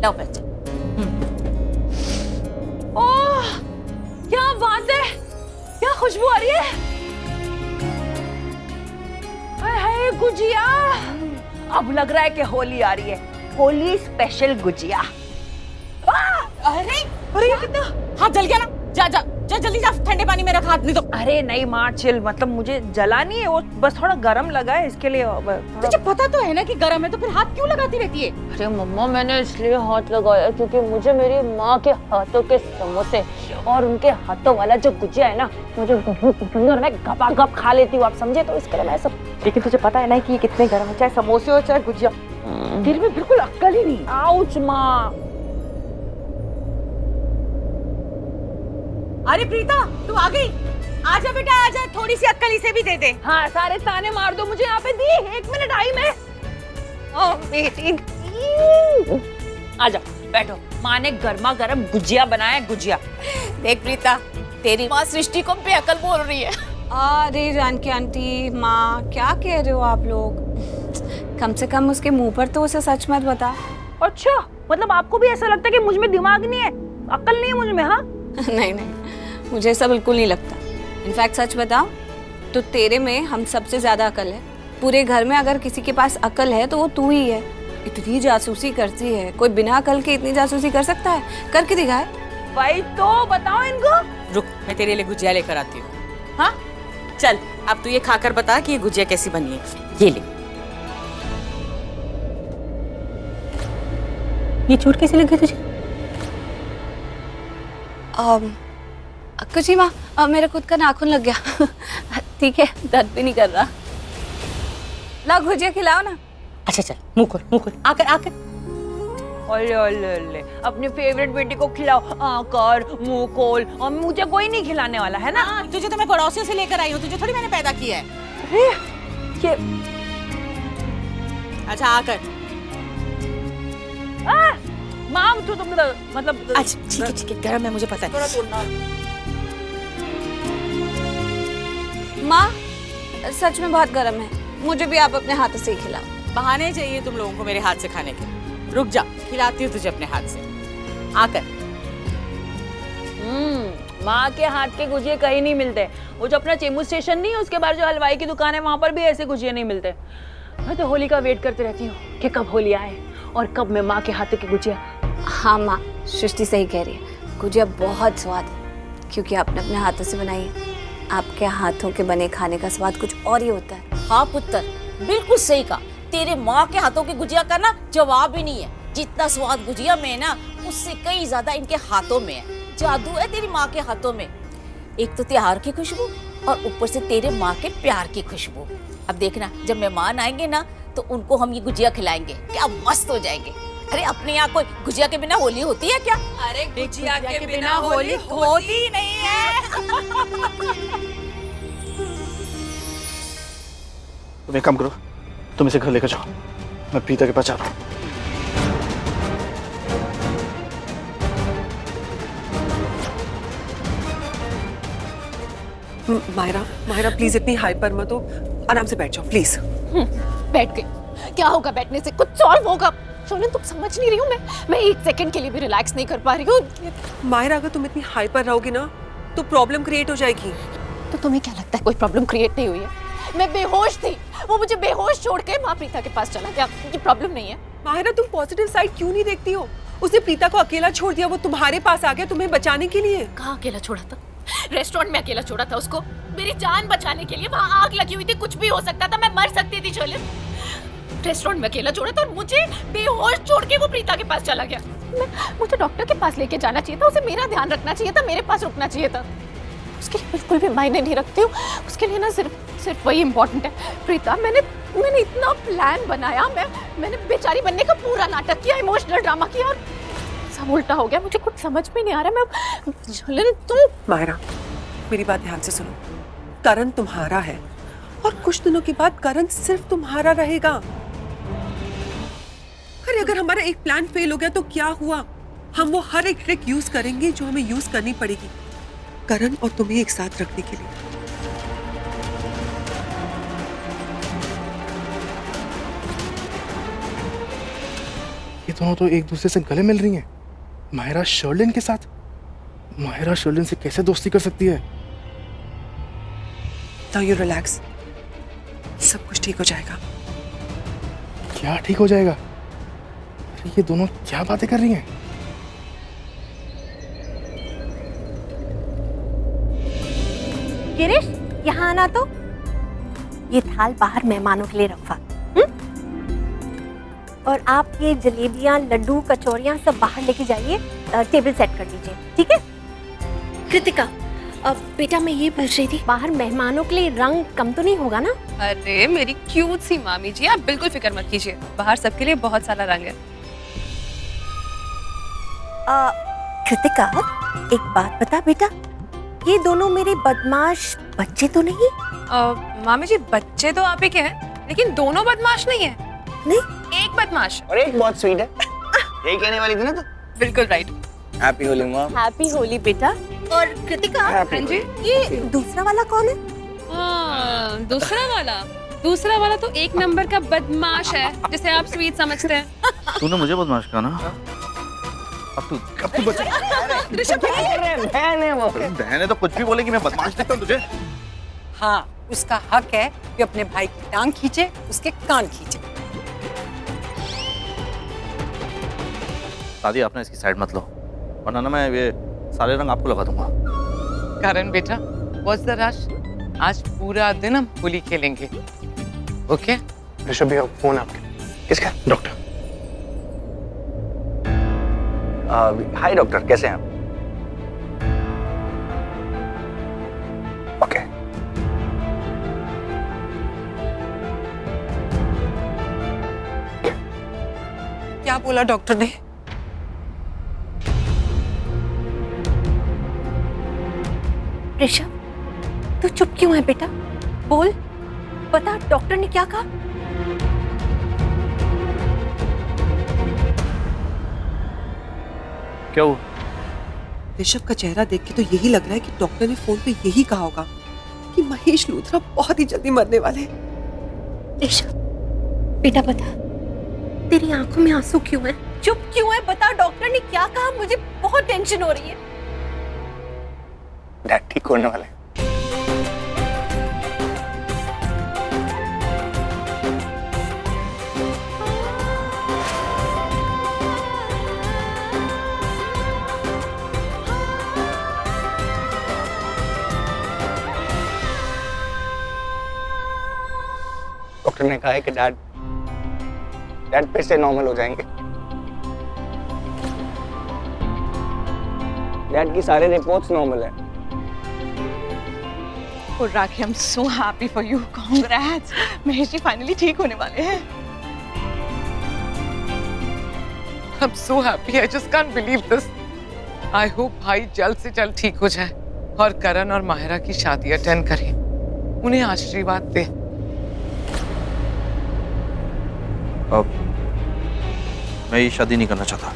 लो बच्चे। ओह क्या बात है, क्या खुशबू आ रही है। हाय हाय गुजिया, अब लग रहा है कि होली आ रही है, होली स्पेशल गुजिया। अरे अरे ये कितना हाथ जल गया ना। जा जा जा जल्दी जा, ठंडे पानी में रख हाथ, नहीं तो। अरे नहीं माँ चिल, मतलब मुझे जला नहीं है, वो बस थोड़ा गरम लगा है इसके लिए। तुझे पता तो है ना कि गरम है, तो फिर हाथ क्यों लगाती रहती है? अरे मम्मा मैंने इसलिए हाथ लगाया क्योंकि मुझे मेरी माँ के हाथों के समोसे और उनके हाथों वाला जो गुजिया है ना, मुझे बहुत पसंद है और मैं गपा गप खा लेती हूँ, आप समझे, तो इसके लिए मैं सब। लेकिन तुझे पता है ना कि ये कितने गर्म है, चाहे समोसे हो चाहे गुजिया, दिल में बिल्कुल अक्ल ही नहीं। आउच माँ। अरे प्रीता तू आ गई, आजा बेटा आजा, थोड़ी सी अक्ल इसे भी दे दे। हाँ सारे ताने मार दो मुझे यहाँ पे, दी 1 मिनट आई मैं। ओ बेटी आजा बैठो, माँ ने गर्मा गर्म गुजिया बनाया है, गुजिया। देख प्रीता, तेरी माँ सृष्टि को बेअक्ल बोल रही है। अरे जानकी आंटी, माँ क्या कह रहे हो आप लोग? कम से कम उसके मुंह पर तो उसे सच मत बता। अच्छा मतलब आपको भी ऐसा लगता है कि मुझ में दिमाग नहीं है, अक्ल नहीं है मुझ में? हाँ नहीं नहीं, मुझे ऐसा बिल्कुल नहीं लगता। इनफैक्ट सच बताओ तो तेरे में हम सबसे ज्यादा अकल है। पूरे घर में अगर किसी के पास अकल है तो वो तू ही है। इतनी जासूसी करती है, कोई बिना अकल के इतनी जासूसी कर सकता है? करके दिखाए। भाई तो बताओ इनको। रुक, मैं तेरे लिए गुजिया लेकर आती हूँ। हाँ चल, अब तू ये खाकर बता कि ये गुजिया कैसी बनी है। ये ले। ये चोट कैसे लगी तुझे? कुछ ही माँ, मेरा खुद का नाखून लग गया। ठीक है, दर्द भी नहीं कर रहा। लाओ गुजिया खिलाओ ना। अच्छा चल, मुंह खोल आकर आकर। ओले ओले ओले, अपनी फेवरेट बेटी को खिलाओ, आकर मुंह खोल, और मुझे कोई नहीं खिलाने वाला है ना। तुझे तो मैं पड़ोसियों से लेकर आई हूँ, तुझे थोड़ी मैंने पैदा किया है। अरे ये अच्छा आकर। माम तो तुम मतलब अच्छा ठीक है, गरम है मुझे पता है। माँ सच में बहुत गर्म है, मुझे भी आप अपने हाथ से ही खिलाओ। बहाने चाहिए तुम लोगों को मेरे हाथ से खाने के। रुक जा, खिलाती हूँ तुझे अपने हाथ से। आकर। माँ के हाथ के गुजिये कहीं नहीं मिलते। वो जो अपना चेमू स्टेशन नहीं है, उसके बाहर जो हलवाई की दुकान है, वहाँ पर भी ऐसे गुजिये नहीं मिलते। मैं तो होली का वेट करती रहती हूँ कि कब होली आए और कब मैं माँ के हाथ के गुजिया। हाँ माँ, सृष्टि सही कह रही है, गुजिया बहुत स्वाद है क्योंकि आपने अपने हाथों से बनाई है। आपके हाथों के बने खाने का स्वाद कुछ और ही होता है। हाँ पुत्र, बिल्कुल सही कहा। तेरे माँ के हाथों की गुजिया का ना जवाब ही नहीं है। जितना स्वाद गुजिया में है ना, उससे कई ज्यादा इनके हाथों में है। जादू है तेरी माँ के हाथों में। एक तो त्योहार की खुशबू और ऊपर से तेरे माँ के प्यार की खुशबू। अब देखना, जब मेहमान आएंगे ना तो उनको हम ये गुजिया खिलाएंगे, क्या मस्त हो जाएंगे। अरे अपने यहाँ कोई गुजिया के बिना होली होती है क्या? अरे गुजिया के बिना होली होती नहीं है। तुम एक काम करो, तुम इसे घर लेकर जाओ, मैं प्रीता के पास जा रहा हूँ। माहिरा प्लीज इतनी हाइपर मत हो, आराम से बैठ जाओ प्लीज। बैठ गई, क्या होगा बैठने से? कुछ सॉल्व होगा? सोनल तुम समझ नहीं रही हो, मैं 1 सेकंड के लिए भी रिलैक्स नहीं कर पा रही हूँ। माहिरा अगर तुम इतनी हाइपर रहोगी ना तो प्रॉब्लम क्रिएट हो जाएगी। तो तुम्हें क्या लगता है कोई प्रॉब्लम क्रिएट नहीं हुई है? मैं बेहोश थी, वो मुझे बेहोश छोड़ के माँ प्रीता के पास चला गया। ये प्रॉब्लम नहीं है। माहिरा तुम पॉजिटिव साइड क्यों नहीं देखती हो? उसने प्रीता को अकेला छोड़ दिया, वो तुम्हारे पास आ गया तुम्हें बचाने के लिए। कहाँ अकेला छोड़ा था? रेस्टोरेंट में अकेला छोड़ा था उसको, मेरी जान बचाने के लिए। वहाँ आग लगी हुई थी, कुछ भी हो सकता था, मैं मर सकती थी। शोले रेस्टोरेंट में अकेला छोड़ा था और मुझे बेहोश छोड़ के वो प्रीता के पास चला गया। मुझे डॉक्टर के पास लेके जाना चाहिए था, उसे मेरा ध्यान रखना चाहिए था, मेरे पास रुकना चाहिए था। उसके लिए बिल्कुल भी मायने नहीं रखती हूँ। उसके लिए ना सिर्फ वही इम्पोर्टेंट है। प्रीता, मैंने इतना प्लान बनाया, मैंने बेचारी बनने का पूरा नाटक किया, इमोशनल ड्रामा किया और सब उल्टा हो गया। मुझे कुछ समझ में नहीं आ रहा। मैं तुम माहिरा मेरी बात ध्यान से सुनो, करण तुम्हारा है और कुछ दिनों के बाद करण सिर्फ तुम्हारा रहेगा। अरे अगर हमारा एक प्लान फेल हो गया तो क्या हुआ? हम वो हर एक ट्रिक यूज करेंगे जो हमें यूज करनी पड़ेगी करण और तुम्हें एक साथ रखने के लिए। ये दोनों तो एक दूसरे से गले मिल रही हैं। माहिरा शर्लिन के साथ। माहिरा शर्लिन से कैसे दोस्ती कर सकती है? नाउ यू रिलैक्स, सब कुछ ठीक हो जाएगा। क्या ठीक हो जाएगा? अरे ये दोनों क्या बातें कर रही हैं? गिरीश, यहाँ आना तो। ये थाल बाहर मेहमानों के लिए रखवा। और आप ये जलेबियां, लड्डू, कचौरियां सब बाहर लेके जाइए, टेबल सेट कर दीजिए, ठीक है? कृतिका, अब बेटा मैं ये पूछ रही थी, बाहर मेहमानों के लिए रंग कम तो नहीं होगा ना? अरे मेरी क्यूट सी मामी जी, आप बिल्कुल फिक्र मत कीजिए, बाहर सबके लिए बहुत सारा रंग है। कृतिका, एक बात बता बेटा, ये दोनों मेरे बदमाश बच्चे तो नहीं? मामी जी, बच्चे तो आप ही के हैं, लेकिन दोनों बदमाश नहीं है। नहीं? एक बदमाश और एक बहुत स्वीट है। यही कहने वाली थी ना तू? बिल्कुल right. Happy Holi mom. Happy Holi बेटा। और कृतिका, हाँ जी, ये दूसरा वाला कौन है? हाँ, दूसरा वाला तो एक नंबर का बदमाश है, जिसे आप स्वीट समझते हैं। तूने मुझे बदमाश कहा ना? अब तू बचा। बहन है वो। बहन है तो कुछ भी बोलेगी, मैं बदमाश दिखता हूँ तुझे? हाँ, उसका हक है कि अपने भाई की टांग खींचे, उसके कान खींचे। दादी, आपने इसकी साइड मत लो, वरना ना मैं ये सारे रंग आपको लगा दूंगा। करण बेटा, व्हाट्स द रश? आज पूरा दिन हम होली खेलेंगे, ओके? ऋषभ भैया, फोन आपके। किसका? डॉक्टर। हाय डॉक्टर, कैसे हैं आप? ओके। क्या बोला डॉक्टर ने? ऋषभ, तू चुप क्यों है बेटा? बोल, बता डॉक्टर ने क्या कहा? क्या हुआ? ऋषभ का चेहरा देख के तो यही लग रहा है कि डॉक्टर ने फोन पे यही कहा होगा कि महेश लूथरा बहुत ही जल्दी मरने वाले हैं। ऋषभ, बेटा बता, तेरी आंखों में आंसू क्यों है? चुप क्यों है? बता डॉक्टर ने क्या कहा? मुझे बहुत टेंशन हो रही है। डैड ठीक होने वाले हैं। डॉक्टर ने कहा है कि डैड फिर से नॉर्मल हो जाएंगे। डैड की सारे रिपोर्ट्स नॉर्मल है। Oh, Rakhi, I'm so happy for you. Congrats. Mahesh ji finally ठीक होने वाले हैं। I'm so happy. I just can't believe this. I hope भाई जल्द से जल्द ठीक हो जाए और करण और माहिरा की शादी अटेंड करें। उन्हें आशीर्वाद दे। अब मैं ये शादी नहीं करना चाहता।